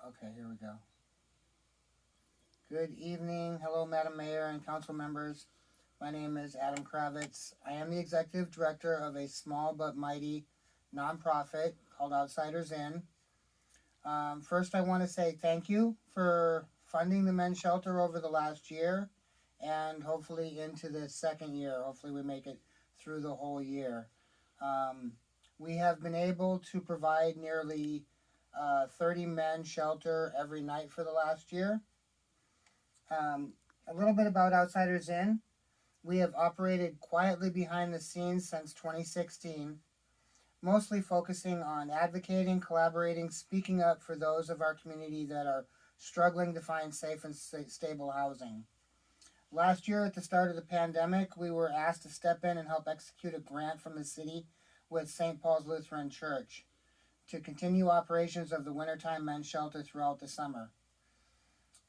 Okay, here we go. Good evening. Hello, Madam Mayor and council members. My name is Adam Kravitz. I am the executive director of a small but mighty nonprofit called Outsiders In. First, I want to say thank you for funding the men's shelter over the last year and hopefully into the second year. Hopefully, we make it through the whole year. Um, we have been able to provide nearly 30 men shelter every night for the last year. A little bit about Outsiders In. We have operated quietly behind the scenes since 2016, mostly focusing on advocating, collaborating, speaking up for those of our community that are struggling to find safe and stable housing. Last year, at the start of the pandemic, we were asked to step in and help execute a grant from the city with St. Paul's Lutheran Church to continue operations of the wintertime men's shelter throughout the summer.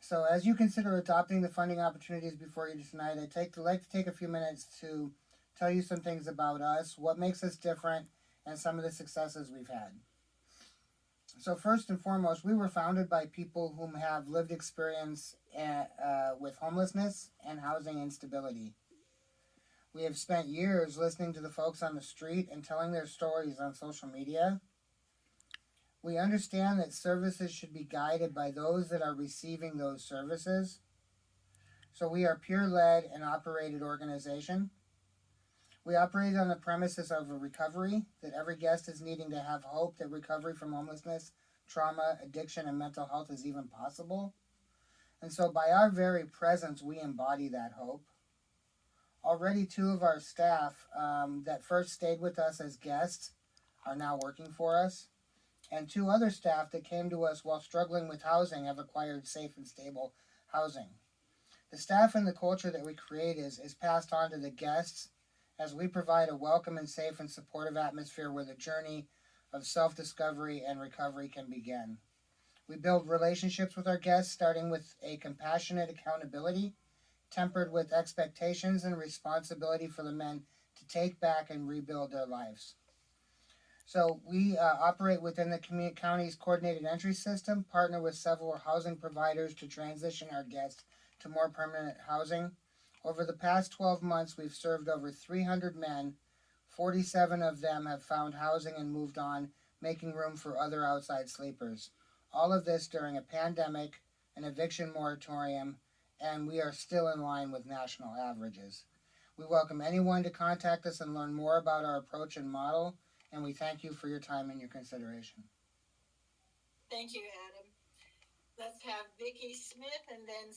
So, as you consider adopting the funding opportunities before you tonight, I'd like to take a few minutes to tell you some things about us, what makes us different, and some of the successes we've had. So, first and foremost, we were founded by people whom have lived experience with homelessness and housing instability. We have spent years listening to the folks on the street and telling their stories on social media. We understand that services should be guided by those that are receiving those services. So we are peer-led and operated organization. We operate on the premises of a recovery, that every guest is needing to have hope that recovery from homelessness, trauma, addiction, and mental health is even possible. And so by our very presence, we embody that hope. Already 2 of our staff that first stayed with us as guests are now working for us. And 2 other staff that came to us while struggling with housing have acquired safe and stable housing. The staff and the culture that we create is passed on to the guests as we provide a welcome and safe and supportive atmosphere where the journey of self-discovery and recovery can begin. We build relationships with our guests, starting with a compassionate accountability, tempered with expectations and responsibility for the men to take back and rebuild their lives. So we operate within the county's coordinated entry system, partner with several housing providers to transition our guests to more permanent housing. Over the past 12 months, we've served over 300 men. 47 of them have found housing and moved on, making room for other outside sleepers. All of this during a pandemic, an eviction moratorium, and we are still in line with national averages. We welcome anyone to contact us and learn more about our approach and model, and we thank you for your time and your consideration. Thank you, Adam. Let's have Vicki Smith and then